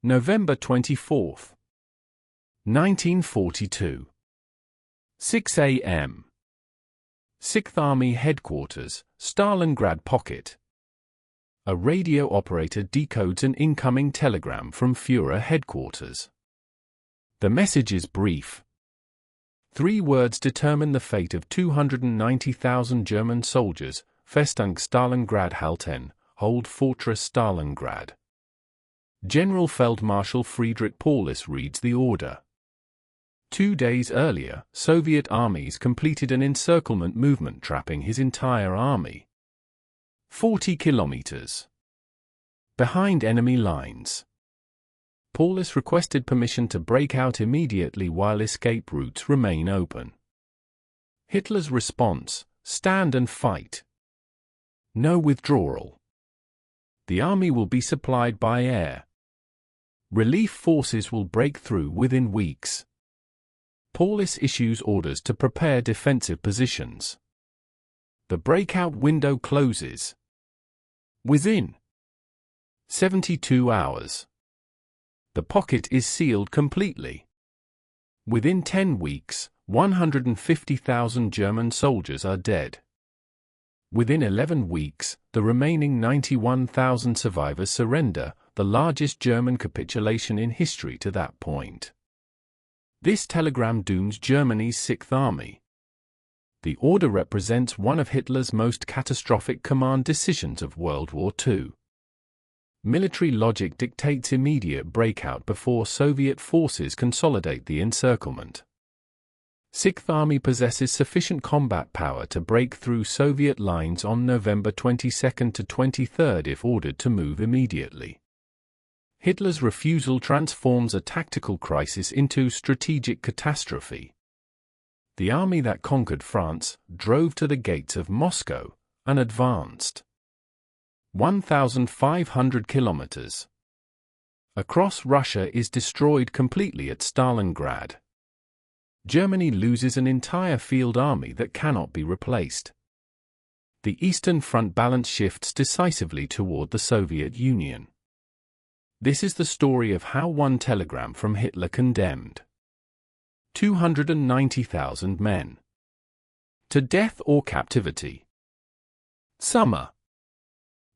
November 24, 1942. 6 a.m. 6th Army Headquarters, Stalingrad Pocket. A radio operator decodes an incoming telegram from Führer headquarters. The message is brief. 3 words determine the fate of 290,000 German soldiers. Festung Stalingrad halten, hold Fortress Stalingrad. General Feldmarschall Friedrich Paulus reads the order. 2 days earlier, Soviet armies completed an encirclement movement trapping his entire army 40 kilometers behind enemy lines. Paulus requested permission to break out immediately while escape routes remain open. Hitler's response: stand and fight. No withdrawal. The army will be supplied by air. Relief forces will break through within weeks. Paulus issues orders to prepare defensive positions. The breakout window closes within 72 hours. The pocket is sealed completely. Within 10 weeks, 150,000 German soldiers are dead. Within 11 weeks, the remaining 91,000 survivors surrender, the largest German capitulation in history to that point. This telegram dooms Germany's 6th Army. The order represents one of Hitler's most catastrophic command decisions of World War II. Military logic dictates immediate breakout before Soviet forces consolidate the encirclement. 6th Army possesses sufficient combat power to break through Soviet lines on November 22 to 23 if ordered to move immediately. Hitler's refusal transforms a tactical crisis into strategic catastrophe. The army that conquered France drove to the gates of Moscow and advanced 1,500 kilometers across Russia is destroyed completely at Stalingrad. Germany loses an entire field army that cannot be replaced. The Eastern Front balance shifts decisively toward the Soviet Union. This is the story of how one telegram from Hitler condemned 290,000 men to death or captivity. Summer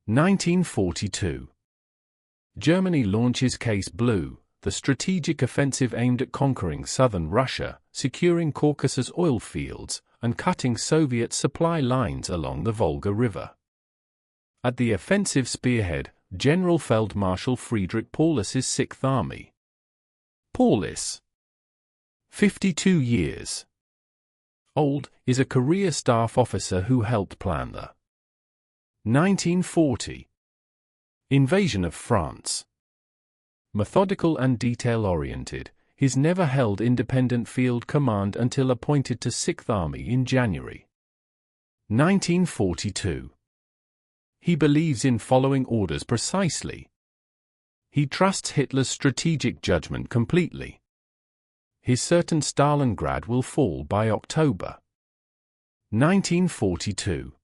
1942. Germany launches Case Blue, the strategic offensive aimed at conquering southern Russia, securing Caucasus oil fields, and cutting Soviet supply lines along the Volga River. At the offensive spearhead, General Feldmarschall Friedrich Paulus's 6th Army. Paulus, 52 years old, is a career staff officer who helped plan the 1940 invasion of France. Methodical and detail-oriented, he's never held independent field command until appointed to 6th Army in January 1942. He believes in following orders precisely. He trusts Hitler's strategic judgment completely. He's certain Stalingrad will fall by October 1942.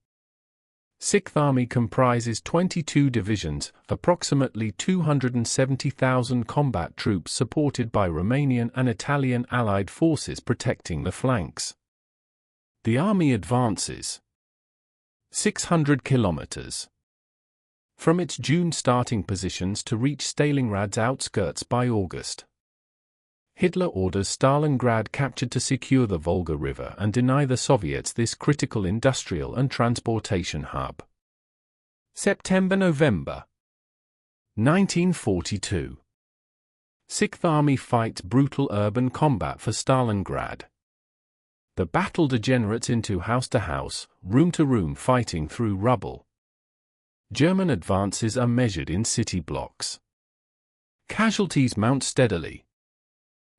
6th Army comprises 22 divisions, approximately 270,000 combat troops supported by Romanian and Italian Allied forces protecting the flanks. The army advances 600 kilometers from its June starting positions to reach Stalingrad's outskirts by August. Hitler orders Stalingrad captured to secure the Volga River and deny the Soviets this critical industrial and transportation hub. September-November 1942. 6th Army fights brutal urban combat for Stalingrad. The battle degenerates into house-to-house, room-to-room fighting through rubble. German advances are measured in city blocks. Casualties mount steadily.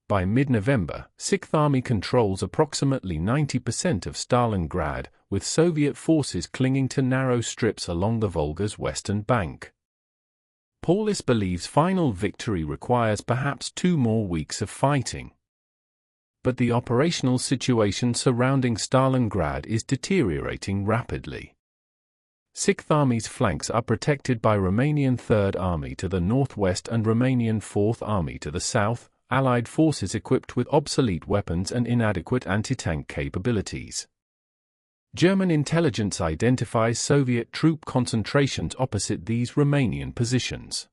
By mid-November, 6th Army controls approximately 90% of Stalingrad, with Soviet forces clinging to narrow strips along the Volga's western bank. Paulus believes final victory requires perhaps 2 more weeks of fighting. But the operational situation surrounding Stalingrad is deteriorating rapidly. Sixth Army's flanks are protected by Romanian Third Army to the northwest and Romanian Fourth Army to the south, Allied forces equipped with obsolete weapons and inadequate anti-tank capabilities. German intelligence identifies Soviet troop concentrations opposite these Romanian positions,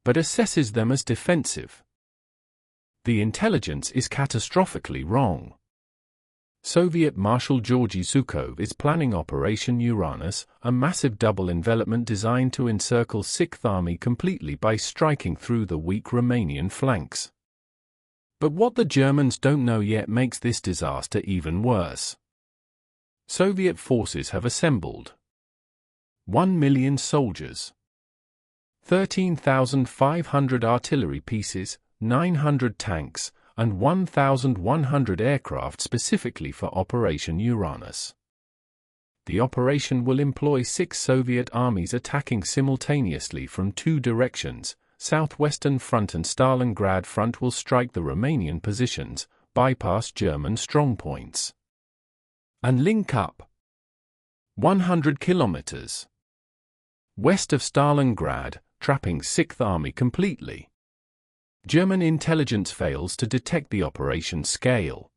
but assesses them as defensive. The intelligence is catastrophically wrong. Soviet Marshal Georgy Zhukov is planning Operation Uranus, a massive double envelopment designed to encircle Sixth Army completely by striking through the weak Romanian flanks. But what the Germans don't know yet makes this disaster even worse. Soviet forces have assembled 1 million soldiers, 13,500 artillery pieces, 900 tanks, and 1,100 aircraft specifically for Operation Uranus. The operation will employ 6 Soviet armies attacking simultaneously from 2 directions. Southwestern Front and Stalingrad Front will strike the Romanian positions, bypass German strongpoints, and link up 100 kilometers west of Stalingrad, trapping Sixth Army completely. German intelligence fails to detect the operation's scale.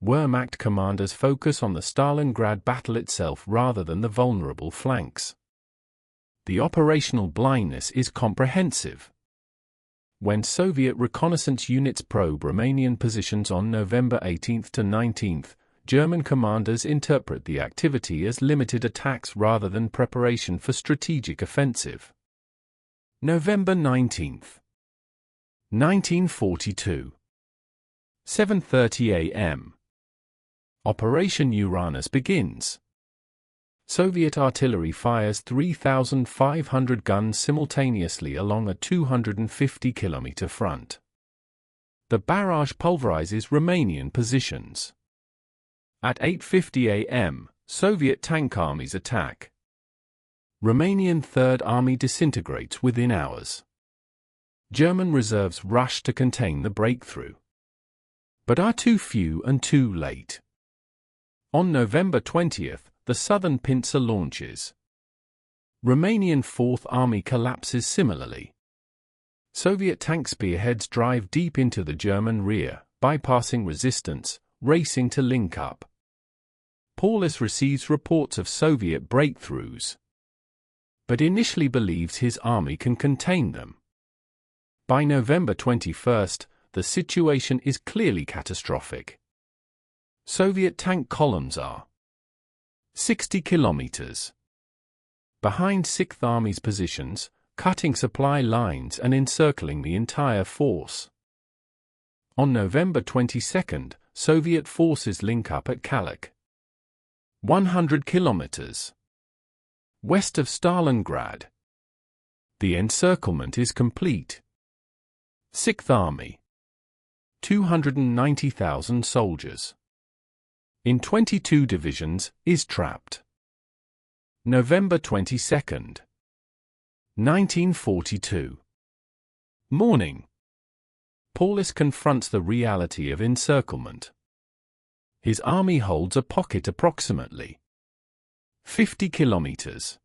Wehrmacht commanders focus on the Stalingrad battle itself rather than the vulnerable flanks. The operational blindness is comprehensive. When Soviet reconnaissance units probe Romanian positions on November 18 to 19, German commanders interpret the activity as limited attacks rather than preparation for strategic offensive. November 19, 1942. 7:30 a.m. Operation Uranus begins. Soviet artillery fires 3,500 guns simultaneously along a 250-kilometer front. The barrage pulverizes Romanian positions. At 8:50 a.m., Soviet tank armies attack. Romanian Third Army disintegrates within hours. German reserves rush to contain the breakthrough, but are too few and too late. On November 20, the southern pincer launches. Romanian Fourth Army collapses similarly. Soviet tank spearheads drive deep into the German rear, bypassing resistance, racing to link up. Paulus receives reports of Soviet breakthroughs, but initially believes his army can contain them. By November 21, the situation is clearly catastrophic. Soviet tank columns are 60 kilometers behind Sixth Army's positions, cutting supply lines and encircling the entire force. On November 22, Soviet forces link up at Kalak, 100 kilometers west of Stalingrad. The encirclement is complete. Sixth Army, 290,000 soldiers, in 22 divisions, is trapped. November 22, 1942. Morning. Paulus confronts the reality of encirclement. His army holds a pocket approximately 50 kilometers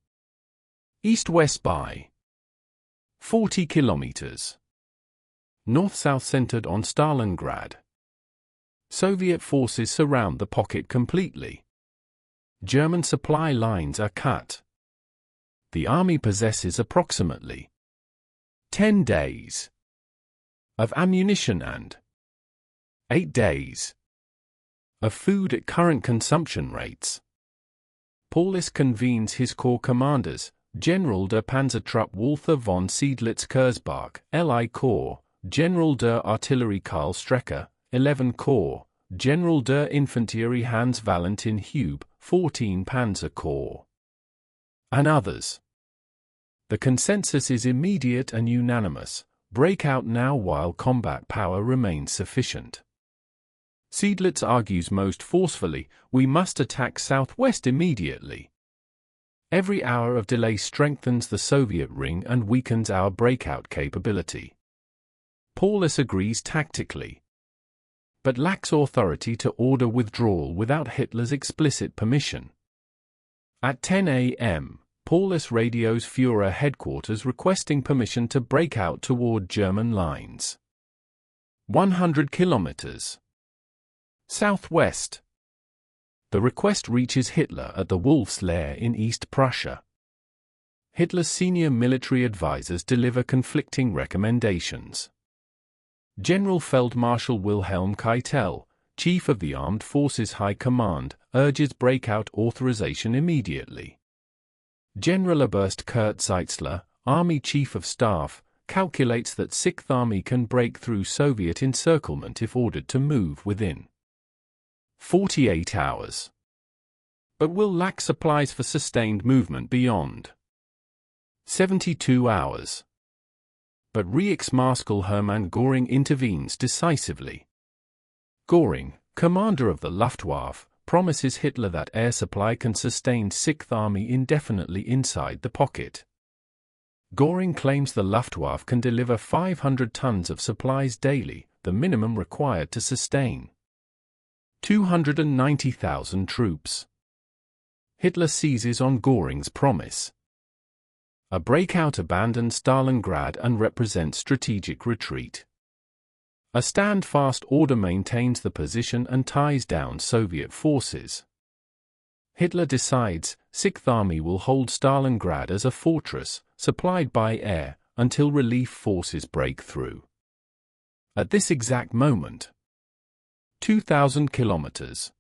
east-west by 40 kilometers north-south centered on Stalingrad. Soviet forces surround the pocket completely. German supply lines are cut. The army possesses approximately 10 days of ammunition and 8 days of food at current consumption rates. Paulus convenes his corps commanders, General der Panzertruppe Walther von Seydlitz-Kurzbach, LI Corps, General der Artillerie Karl Strecker, 11 Corps, General der Infanterie Hans Valentin Hube, 14 Panzer Corps, and others. The consensus is immediate and unanimous: breakout now while combat power remains sufficient. Seydlitz argues most forcefully, we must attack southwest immediately. Every hour of delay strengthens the Soviet ring and weakens our breakout capability. Paulus agrees tactically, but lacks authority to order withdrawal without Hitler's explicit permission. At 10 a.m., Paulus radios Führer headquarters requesting permission to break out toward German lines. 100 kilometers southwest. The request reaches Hitler at the Wolf's Lair in East Prussia. Hitler's senior military advisors deliver conflicting recommendations. General Feldmarschall Wilhelm Keitel, Chief of the Armed Forces High Command, urges breakout authorization immediately. Generaloberst Kurt Zeitzler, Army Chief of Staff, calculates that 6th Army can break through Soviet encirclement if ordered to move within 48 hours, but will lack supplies for sustained movement beyond 72 hours. But Reichsmarschall Hermann Göring intervenes decisively. Göring, commander of the Luftwaffe, promises Hitler that air supply can sustain 6th Army indefinitely inside the pocket. Göring claims the Luftwaffe can deliver 500 tons of supplies daily, the minimum required to sustain 290,000 troops. Hitler seizes on Göring's promise. A breakout abandons Stalingrad and represents strategic retreat. A stand-fast order maintains the position and ties down Soviet forces. Hitler decides 6th Army will hold Stalingrad as a fortress, supplied by air, until relief forces break through. At this exact moment, 2,000 kilometers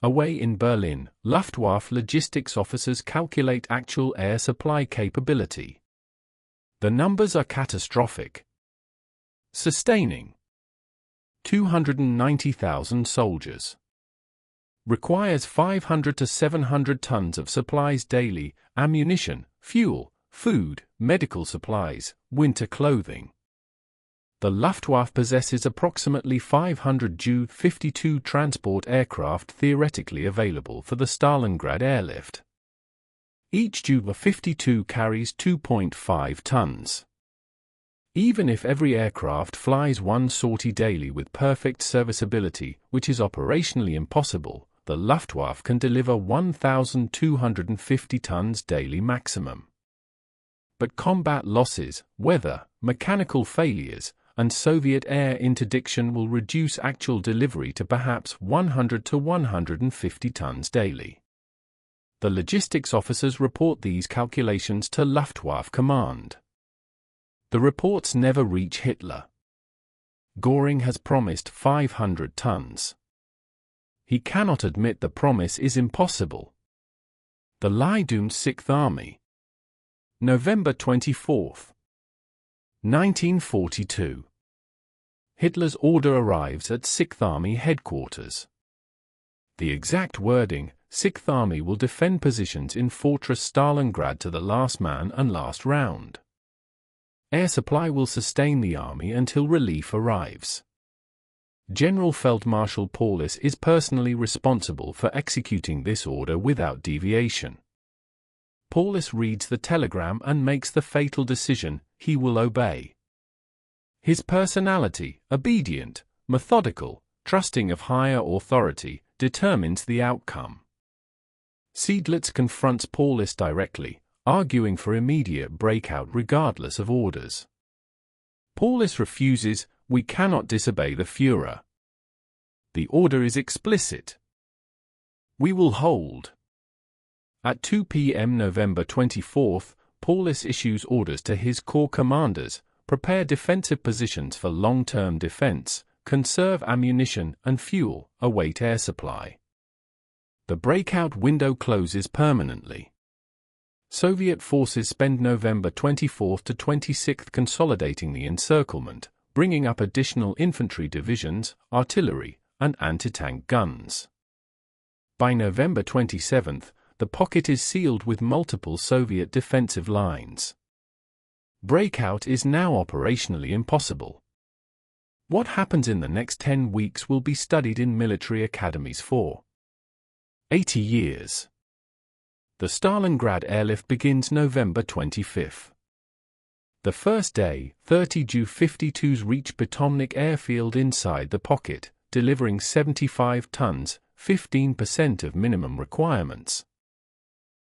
away in Berlin, Luftwaffe logistics officers calculate actual air supply capability. The numbers are catastrophic. Sustaining 290,000 soldiers. Requires 500 to 700 tons of supplies daily, ammunition, fuel, food, medical supplies, winter clothing. The Luftwaffe possesses approximately 500 Ju-52 transport aircraft theoretically available for the Stalingrad airlift. Each Ju-52 carries 2.5 tons. Even if every aircraft flies one sortie daily with perfect serviceability, which is operationally impossible, the Luftwaffe can deliver 1,250 tons daily maximum. But combat losses, weather, mechanical failures, and Soviet air interdiction will reduce actual delivery to perhaps 100 to 150 tons daily. The logistics officers report these calculations to Luftwaffe command. The reports never reach Hitler. Göring has promised 500 tons. He cannot admit the promise is impossible. The lie doomed 6th Army. November 24, 1942. Hitler's order arrives at 6th Army headquarters. The exact wording, 6th Army will defend positions in Fortress Stalingrad to the last man and last round. Air supply will sustain the army until relief arrives. General Feldmarschall Paulus is personally responsible for executing this order without deviation. Paulus reads the telegram and makes the fatal decision: he will obey. His personality, obedient, methodical, trusting of higher authority, determines the outcome. Seydlitz confronts Paulus directly, arguing for immediate breakout regardless of orders. Paulus refuses: we cannot disobey the Führer. The order is explicit. We will hold. At 2 p.m. November 24, Paulus issues orders to his corps commanders: prepare defensive positions for long-term defense, conserve ammunition and fuel, await air supply. The breakout window closes permanently. Soviet forces spend November 24 to 26 consolidating the encirclement, bringing up additional infantry divisions, artillery, and anti-tank guns. By November 27, the pocket is sealed with multiple Soviet defensive lines. Breakout is now operationally impossible. What happens in the next 10 weeks will be studied in military academies for 80 years. The Stalingrad airlift begins November 25. The first day, 30 Ju-52s reach Potomnik airfield inside the pocket, delivering 75 tons, 15% of minimum requirements.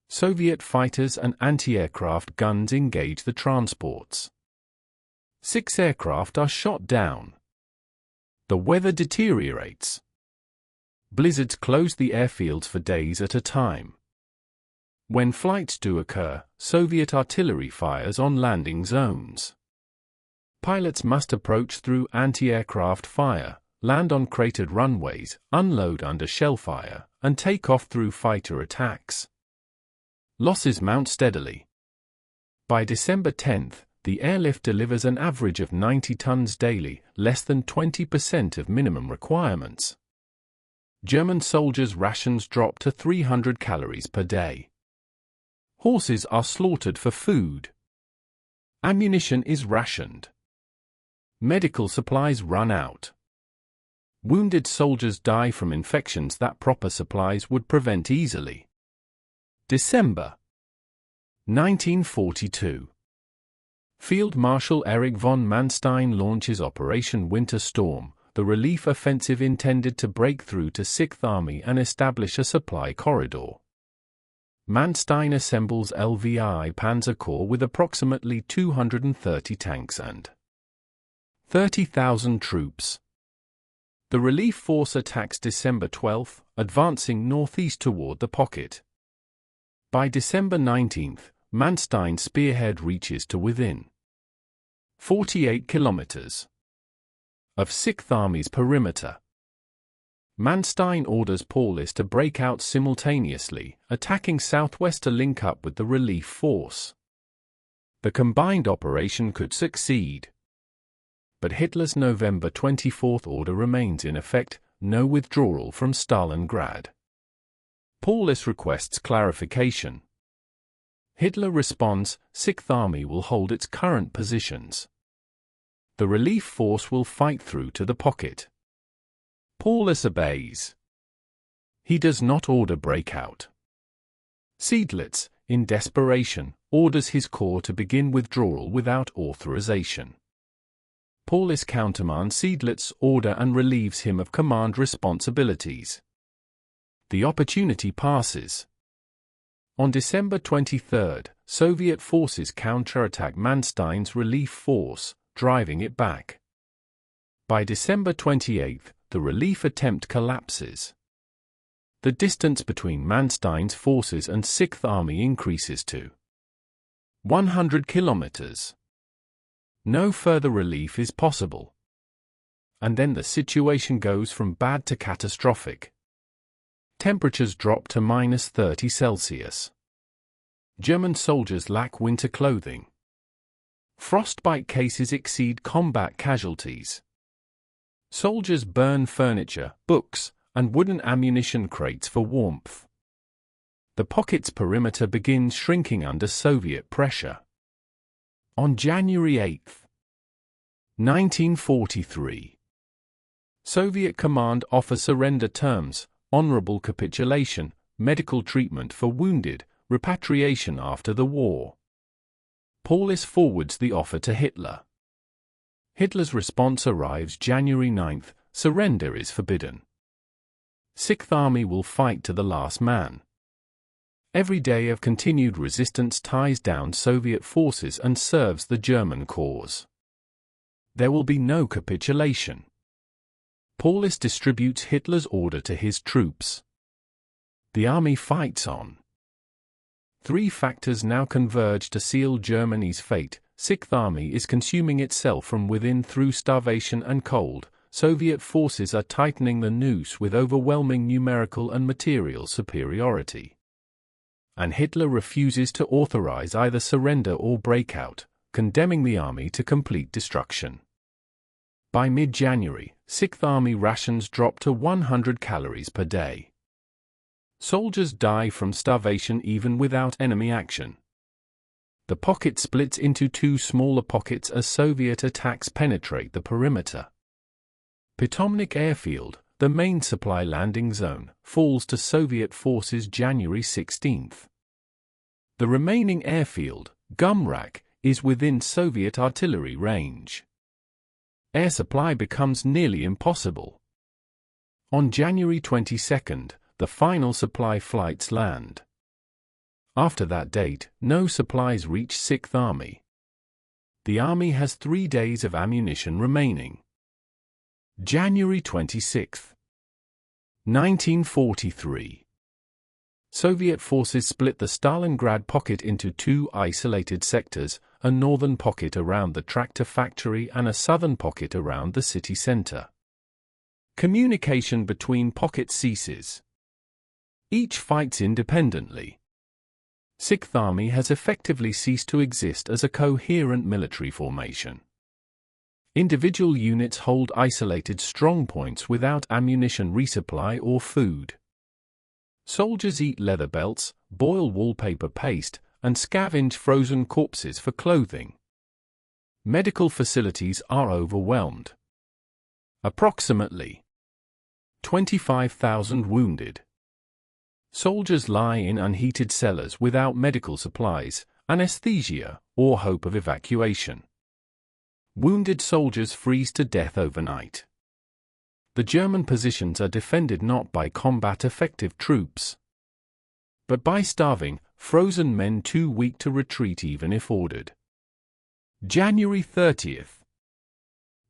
Soviet fighters and anti-aircraft guns engage the transports. 6 aircraft are shot down. The weather deteriorates. Blizzards close the airfields for days at a time. When flights do occur, Soviet artillery fires on landing zones. Pilots must approach through anti-aircraft fire, land on cratered runways, unload under shellfire, and take off through fighter attacks. Losses mount steadily. By December 10, the airlift delivers an average of 90 tons daily, less than 20% of minimum requirements. German soldiers' rations drop to 300 calories per day. Horses are slaughtered for food. Ammunition is rationed. Medical supplies run out. Wounded soldiers die from infections that proper supplies would prevent easily. December 1942. Field Marshal Erich von Manstein launches Operation Winter Storm, the relief offensive intended to break through to 6th Army and establish a supply corridor. Manstein assembles LVI Panzer Corps with approximately 230 tanks and 30,000 troops. The relief force attacks December 12, advancing northeast toward the pocket. By December 19, Manstein's spearhead reaches to within 48 kilometers of 6th Army's perimeter. Manstein orders Paulus to break out simultaneously, attacking southwest to link up with the relief force. The combined operation could succeed. But Hitler's November 24 order remains in effect, no withdrawal from Stalingrad. Paulus requests clarification. Hitler responds, 6th Army will hold its current positions. The relief force will fight through to the pocket. Paulus obeys. He does not order breakout. Seydlitz, in desperation, orders his corps to begin withdrawal without authorization. Paulus countermands Seydlitz's order and relieves him of command responsibilities. The opportunity passes. On December 23, Soviet forces counterattack Manstein's relief force, driving it back. By December 28, the relief attempt collapses. The distance between Manstein's forces and 6th Army increases to 100 kilometers. No further relief is possible. And then the situation goes from bad to catastrophic. Temperatures drop to -30 Celsius. German soldiers lack winter clothing. Frostbite cases exceed combat casualties. Soldiers burn furniture, books, and wooden ammunition crates for warmth. The pocket's perimeter begins shrinking under Soviet pressure. On January 8, 1943, Soviet command offers surrender terms, honorable capitulation, medical treatment for wounded, repatriation after the war. Paulus forwards the offer to Hitler. Hitler's response arrives January 9, surrender is forbidden. 6th Army will fight to the last man. Every day of continued resistance ties down Soviet forces and serves the German cause. There will be no capitulation. Paulus distributes Hitler's order to his troops. The army fights on. 3 factors now converge to seal Germany's fate. 6th Army is consuming itself from within through starvation and cold. Soviet forces are tightening the noose with overwhelming numerical and material superiority. And Hitler refuses to authorize either surrender or breakout, condemning the army to complete destruction. By mid-January, 6th Army rations drop to 100 calories per day. Soldiers die from starvation even without enemy action. The pocket splits into 2 smaller pockets as Soviet attacks penetrate the perimeter. Potomnik Airfield, the main supply landing zone, falls to Soviet forces January 16. The remaining airfield, Gumrak, is within Soviet artillery range. Air supply becomes nearly impossible. On January 22, the final supply flights land. After that date, no supplies reach 6th Army. The Army has 3 days of ammunition remaining. January 26, 1943. Soviet forces split the Stalingrad pocket into 2 isolated sectors, a northern pocket around the tractor factory and a southern pocket around the city center. Communication between pockets ceases. Each fights independently. 6th Army has effectively ceased to exist as a coherent military formation. Individual units hold isolated strongpoints without ammunition resupply or food. Soldiers eat leather belts, boil wallpaper paste, and scavenge frozen corpses for clothing. Medical facilities are overwhelmed. Approximately 25,000 wounded. Soldiers lie in unheated cellars without medical supplies, anesthesia, or hope of evacuation. Wounded soldiers freeze to death overnight. The German positions are defended not by combat-effective troops, but by starving, frozen men too weak to retreat even if ordered. January 30,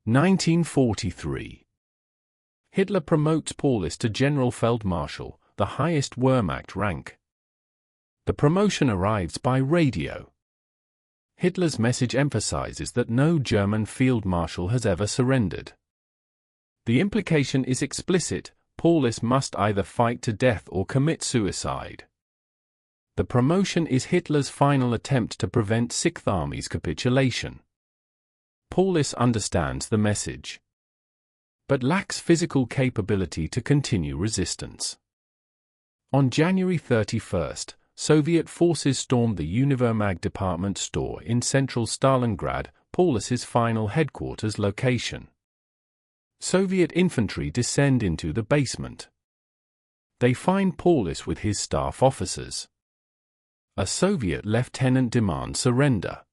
1943. Hitler promotes Paulus to General Feldmarschall, the highest Wehrmacht rank. The promotion arrives by radio. Hitler's message emphasizes that no German field marshal has ever surrendered. The implication is explicit: Paulus must either fight to death or commit suicide. The promotion is Hitler's final attempt to prevent 6th Army's capitulation. Paulus understands the message, but lacks physical capability to continue resistance. On January 31, Soviet forces stormed the Univermag department store in central Stalingrad, Paulus's final headquarters location. Soviet infantry descend into the basement. They find Paulus with his staff officers. A Soviet lieutenant demands surrender.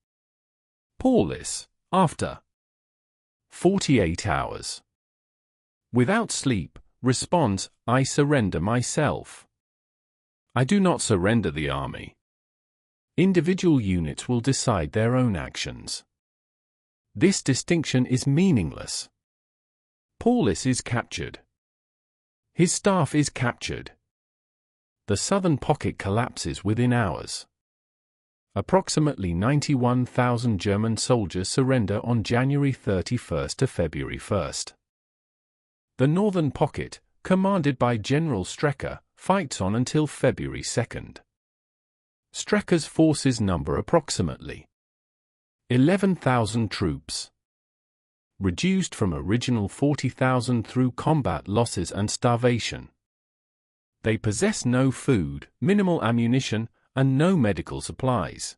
Paulus, after 48 hours, without sleep, responds, "I surrender myself. I do not surrender the army." Individual units will decide their own actions. This distinction is meaningless. Paulus is captured. His staff is captured. The southern pocket collapses within hours. Approximately 91,000 German soldiers surrender on January 31 to February 1. The northern pocket, commanded by General Strecker, fights on until February 2. Strecker's forces number approximately 11,000 troops. Reduced from original 40,000 through combat losses and starvation. They possess no food, minimal ammunition, and no medical supplies.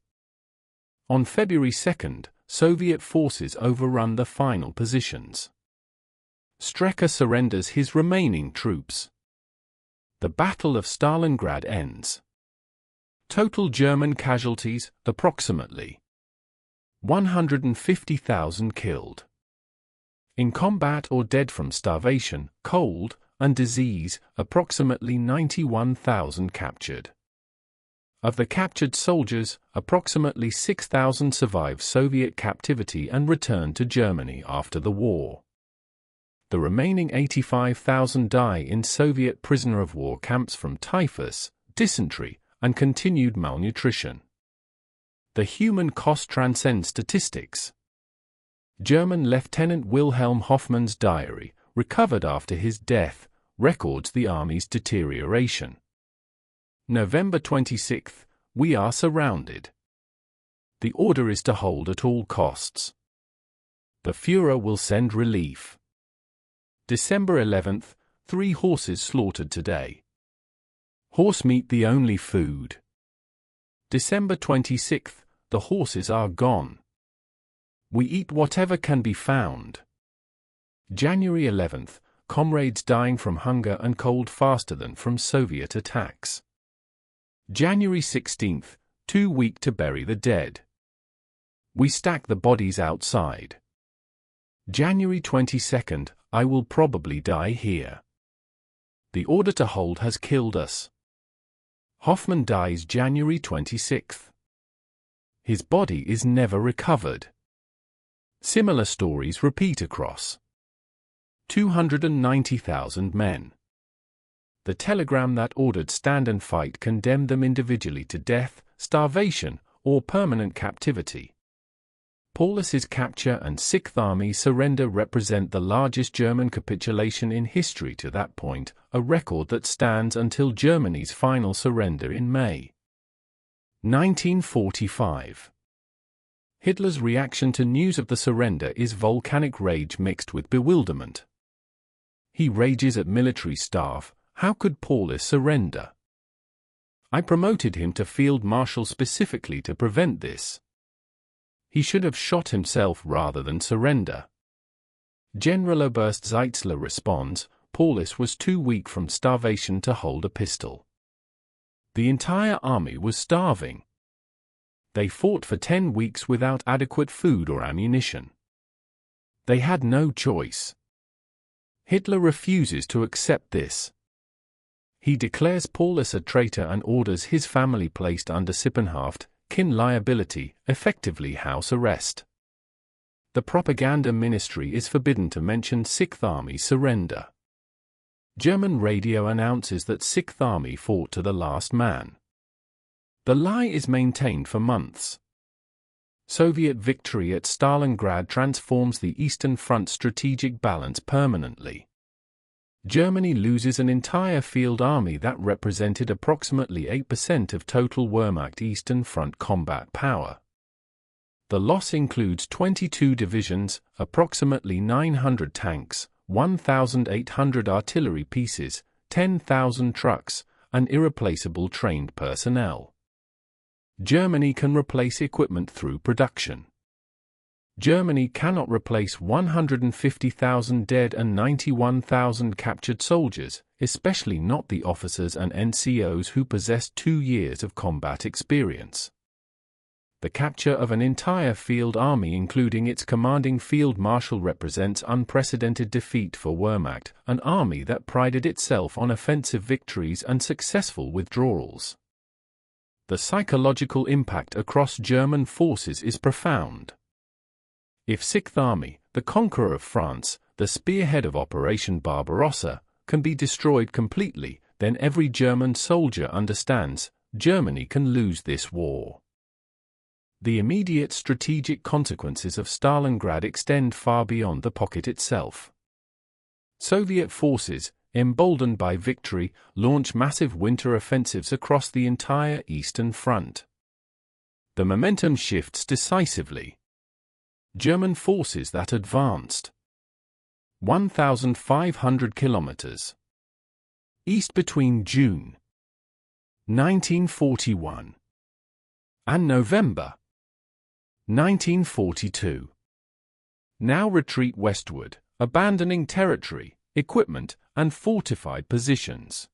On February 2, Soviet forces overrun the final positions. Strecker surrenders his remaining troops. The Battle of Stalingrad ends. Total German casualties, approximately 150,000 killed. In combat or dead from starvation, cold, and disease, approximately 91,000 captured. Of the captured soldiers, approximately 6,000 survive Soviet captivity and returned to Germany after the war. The remaining 85,000 die in Soviet prisoner of war camps from typhus, dysentery, and continued malnutrition. The human cost transcends statistics. German Lieutenant Wilhelm Hoffmann's diary, recovered after his death, records the army's deterioration. November 26, we are surrounded. The order is to hold at all costs. The Führer will send relief. December 11, 3 horses slaughtered today. Horse meat the only food. December 26, the horses are gone. We eat whatever can be found. January 11, comrades dying from hunger and cold faster than from Soviet attacks. January 16, too weak to bury the dead. We stack the bodies outside. January 22, I will probably die here. The order to hold has killed us. Hoffmann dies January 26. His body is never recovered. Similar stories repeat across 290,000 men. The telegram that ordered stand and fight condemned them individually to death, starvation, or permanent captivity. Paulus's capture and Sixth Army surrender represent the largest German capitulation in history to that point, a record that stands until Germany's final surrender in May 1945. Hitler's reaction to news of the surrender is volcanic rage mixed with bewilderment. He rages at military staff. How could Paulus surrender? I promoted him to field marshal specifically to prevent this. He should have shot himself rather than surrender. General Oberst Zeitzler responds, Paulus was too weak from starvation to hold a pistol. The entire army was starving. They fought for 10 weeks without adequate food or ammunition. They had no choice. Hitler refuses to accept this. He declares Paulus a traitor and orders his family placed under Sippenhaft, kin liability, effectively house arrest. The propaganda ministry is forbidden to mention Sixth Army surrender. German radio announces that Sixth Army fought to the last man. The lie is maintained for months. Soviet victory at Stalingrad transforms the Eastern Front's strategic balance permanently. Germany loses an entire field army that represented approximately 8% of total Wehrmacht Eastern Front combat power. The loss includes 22 divisions, approximately 900 tanks, 1,800 artillery pieces, 10,000 trucks, and irreplaceable trained personnel. Germany can replace equipment through production. Germany cannot replace 150,000 dead and 91,000 captured soldiers, especially not the officers and NCOs who possessed 2 years of combat experience. The capture of an entire field army including its commanding field marshal represents unprecedented defeat for Wehrmacht, an army that prided itself on offensive victories and successful withdrawals. The psychological impact across German forces is profound. If Sixth Army, the conqueror of France, the spearhead of Operation Barbarossa, can be destroyed completely, then every German soldier understands, Germany can lose this war. The immediate strategic consequences of Stalingrad extend far beyond the pocket itself. Soviet forces, emboldened by victory, launch massive winter offensives across the entire Eastern Front. The momentum shifts decisively. German forces that advanced 1,500 kilometers east between June 1941 and November 1942 now retreat westward, abandoning territory, equipment, and fortified positions.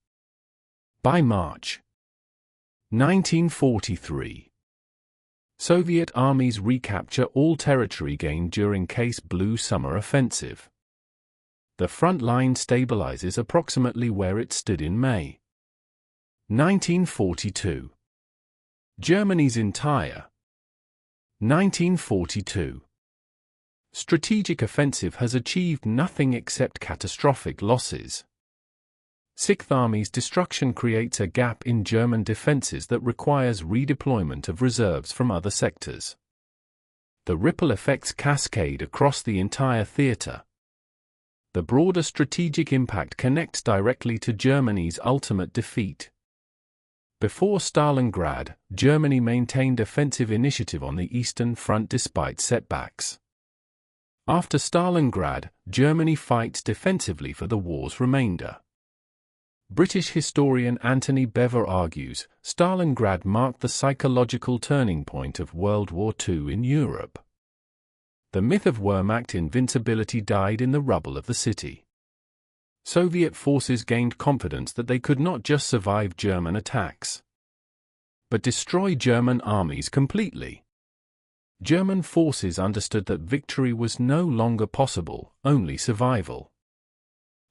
By March 1943, Soviet armies recapture all territory gained during Case Blue Summer Offensive. The front line stabilizes approximately where it stood in May 1942. Germany's entire 1942 strategic offensive has achieved nothing except catastrophic losses. Sixth Army's destruction creates a gap in German defenses that requires redeployment of reserves from other sectors. The ripple effects cascade across the entire theater. The broader strategic impact connects directly to Germany's ultimate defeat. Before Stalingrad, Germany maintained offensive initiative on the Eastern Front despite setbacks. After Stalingrad, Germany fights defensively for the war's remainder. British historian Anthony Bever argues, Stalingrad marked the psychological turning point of World War II in Europe. The myth of Wehrmacht invincibility died in the rubble of the city. Soviet forces gained confidence that they could not just survive German attacks, but destroy German armies completely. German forces understood that victory was no longer possible, only survival.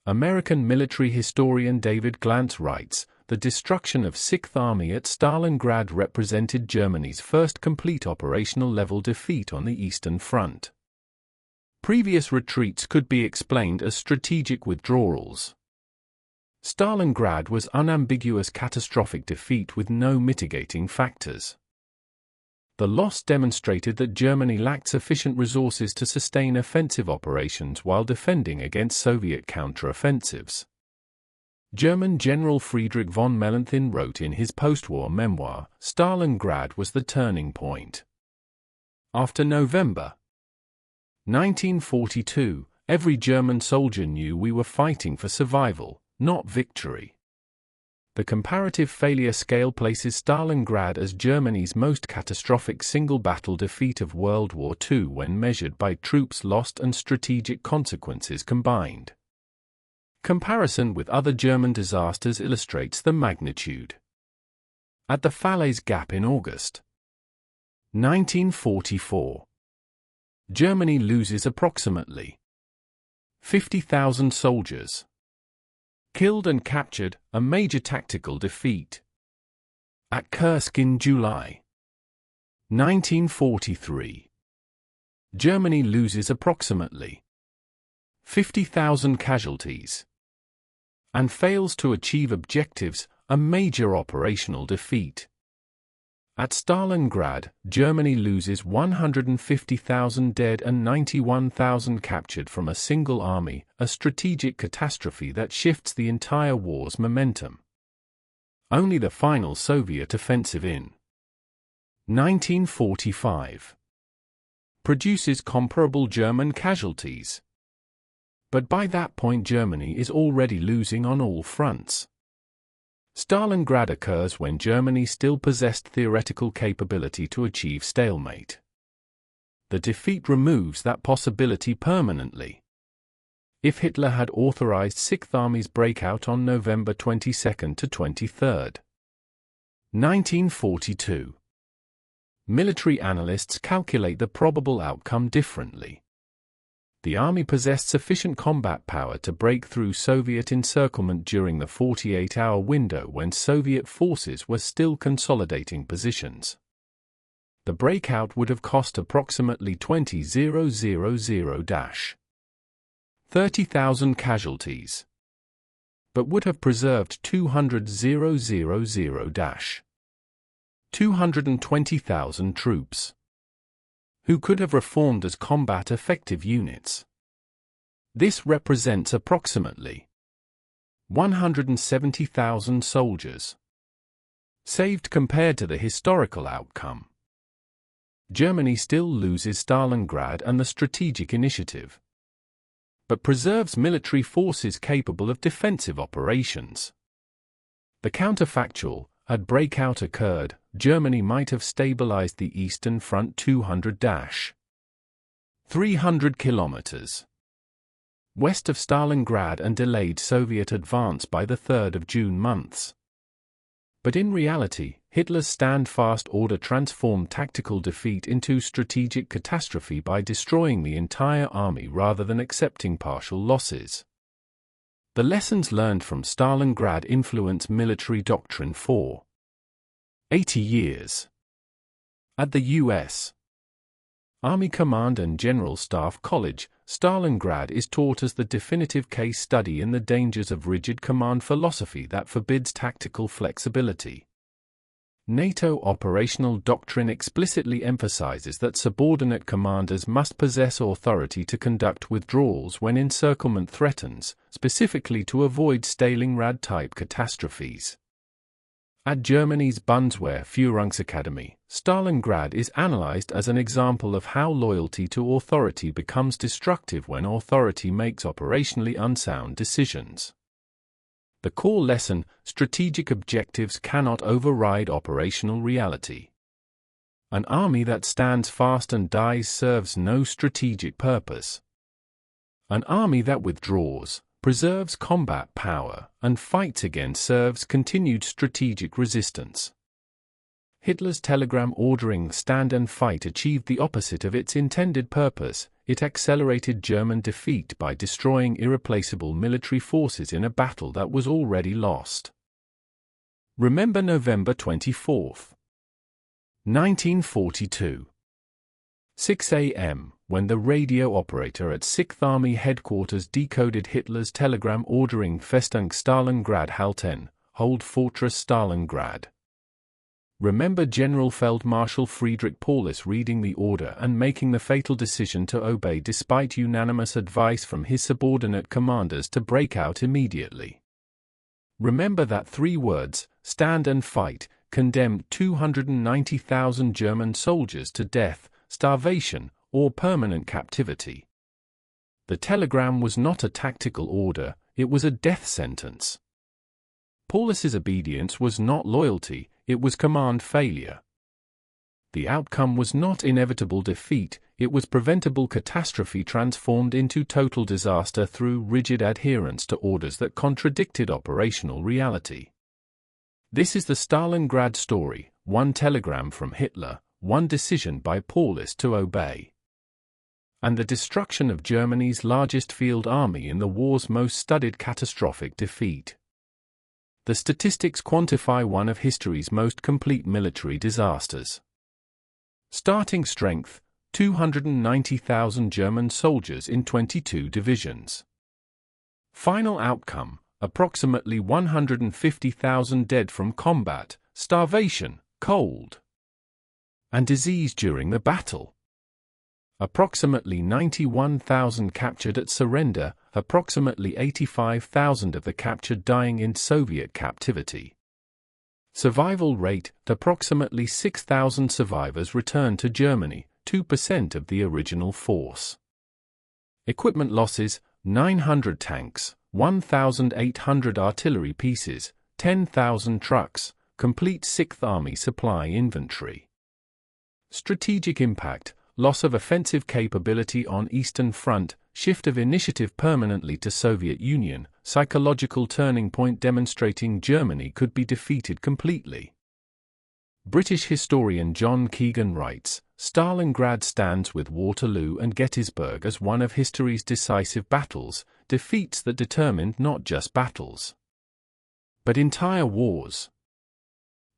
American military historian David Glantz writes, the destruction of Sixth Army at Stalingrad represented Germany's first complete operational level defeat on the Eastern Front. Previous retreats could be explained as strategic withdrawals. Stalingrad was unambiguous catastrophic defeat with no mitigating factors. The loss demonstrated that Germany lacked sufficient resources to sustain offensive operations while defending against Soviet counteroffensives. German General Friedrich von Mellenthin wrote in his post-war memoir, "Stalingrad was the turning point." After November 1942, every German soldier knew we were fighting for survival, not victory. The comparative failure scale places Stalingrad as Germany's most catastrophic single battle defeat of World War II when measured by troops lost and strategic consequences combined. Comparison with other German disasters illustrates the magnitude. At the Falaise Gap in August 1944, Germany loses approximately 50,000 soldiers. Killed and captured, a major tactical defeat. At Kursk in July 1943, Germany loses approximately 50,000 casualties and fails to achieve objectives, a major operational defeat. At Stalingrad, Germany loses 150,000 dead and 91,000 captured from a single army, a strategic catastrophe that shifts the entire war's momentum. Only the final Soviet offensive in 1945 produces comparable German casualties. But by that point Germany is already losing on all fronts. Stalingrad occurs when Germany still possessed theoretical capability to achieve stalemate. The defeat removes that possibility permanently. If Hitler had authorized Sixth Army's breakout on November 22 to 23, 1942, military analysts calculate the probable outcome differently. The army possessed sufficient combat power to break through Soviet encirclement during the 48-hour window when Soviet forces were still consolidating positions. The breakout would have cost approximately 30,000 casualties, but would have preserved 220,000 troops, who could have reformed as combat-effective units. This represents approximately 170,000 soldiers saved compared to the historical outcome. Germany still loses Stalingrad and the strategic initiative, but preserves military forces capable of defensive operations. The counterfactual: had breakout occurred, Germany might have stabilized the Eastern Front 200-300 kilometers west of Stalingrad and delayed Soviet advance by the 3rd of June months. But in reality, Hitler's stand-fast order transformed tactical defeat into strategic catastrophe by destroying the entire army rather than accepting partial losses. The lessons learned from Stalingrad influence military doctrine for 80 years. At the U.S. Army Command and General Staff College, Stalingrad is taught as the definitive case study in the dangers of rigid command philosophy that forbids tactical flexibility. NATO operational doctrine explicitly emphasizes that subordinate commanders must possess authority to conduct withdrawals when encirclement threatens, specifically to avoid Stalingrad-type catastrophes. At Germany's Bundeswehr-Führungsakademie, Stalingrad is analyzed as an example of how loyalty to authority becomes destructive when authority makes operationally unsound decisions. The core lesson: strategic objectives cannot override operational reality. An army that stands fast and dies serves no strategic purpose. An army that withdraws, preserves combat power, and fights again serves continued strategic resistance. Hitler's telegram ordering stand and fight achieved the opposite of its intended purpose. It accelerated German defeat by destroying irreplaceable military forces in a battle that was already lost. Remember November 24, 1942. 6 a.m., when the radio operator at 6th Army headquarters decoded Hitler's telegram ordering Festung Stalingrad halten, hold Fortress Stalingrad. Remember General Feldmarschall Friedrich Paulus reading the order and making the fatal decision to obey despite unanimous advice from his subordinate commanders to break out immediately. Remember that 3 words, stand and fight, condemned 290,000 German soldiers to death, starvation, or permanent captivity. The telegram was not a tactical order, it was a death sentence. Paulus's obedience was not loyalty, it was command failure. The outcome was not inevitable defeat, it was preventable catastrophe transformed into total disaster through rigid adherence to orders that contradicted operational reality. This is the Stalingrad story, one telegram from Hitler, one decision by Paulus to obey. And the destruction of Germany's largest field army in the war's most studied catastrophic defeat. The statistics quantify one of history's most complete military disasters. Starting strength, 290,000 German soldiers in 22 divisions. Final outcome, approximately 150,000 dead from combat, starvation, cold, and disease during the battle. Approximately 91,000 captured at surrender, approximately 85,000 of the captured dying in Soviet captivity. Survival rate, approximately 6,000 survivors returned to Germany, 2% of the original force. Equipment losses, 900 tanks, 1,800 artillery pieces, 10,000 trucks, complete 6th Army supply inventory. Strategic impact, loss of offensive capability on Eastern Front, shift of initiative permanently to Soviet Union, psychological turning point demonstrating Germany could be defeated completely. British historian John Keegan writes, Stalingrad stands with Waterloo and Gettysburg as one of history's decisive battles, defeats that determined not just battles, but entire wars.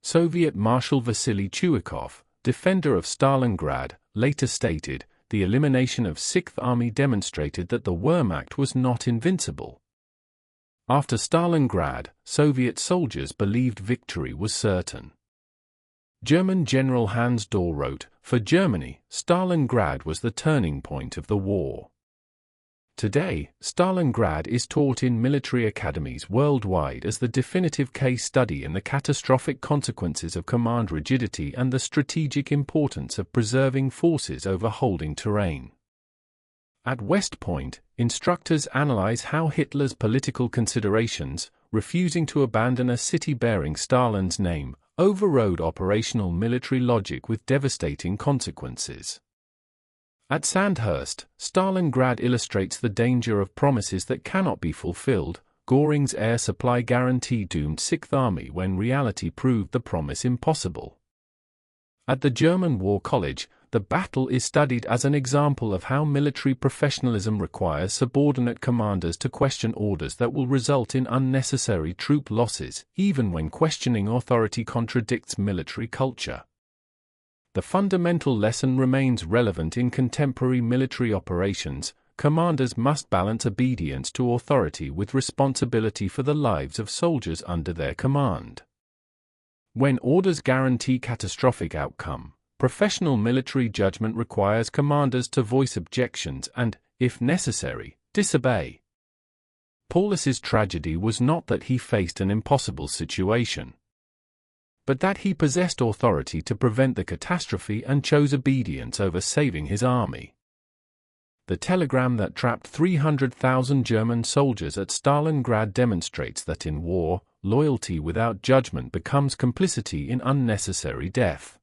Soviet Marshal Vasily Chuikov, defender of Stalingrad, later stated, the elimination of 6th Army demonstrated that the Wehrmacht was not invincible. After Stalingrad, Soviet soldiers believed victory was certain. German General Hans Dor wrote, for Germany, Stalingrad was the turning point of the war. Today, Stalingrad is taught in military academies worldwide as the definitive case study in the catastrophic consequences of command rigidity and the strategic importance of preserving forces over holding terrain. At West Point, instructors analyze how Hitler's political considerations, refusing to abandon a city bearing Stalin's name, overrode operational military logic with devastating consequences. At Sandhurst, Stalingrad illustrates the danger of promises that cannot be fulfilled. Göring's air supply guarantee doomed 6th Army when reality proved the promise impossible. At the German War College, the battle is studied as an example of how military professionalism requires subordinate commanders to question orders that will result in unnecessary troop losses, even when questioning authority contradicts military culture. The fundamental lesson remains relevant in contemporary military operations. Commanders must balance obedience to authority with responsibility for the lives of soldiers under their command. When orders guarantee catastrophic outcome, professional military judgment requires commanders to voice objections and, if necessary, disobey. Paulus's tragedy was not that he faced an impossible situation, but that he possessed authority to prevent the catastrophe and chose obedience over saving his army. The telegram that trapped 300,000 German soldiers at Stalingrad demonstrates that in war, loyalty without judgment becomes complicity in unnecessary death.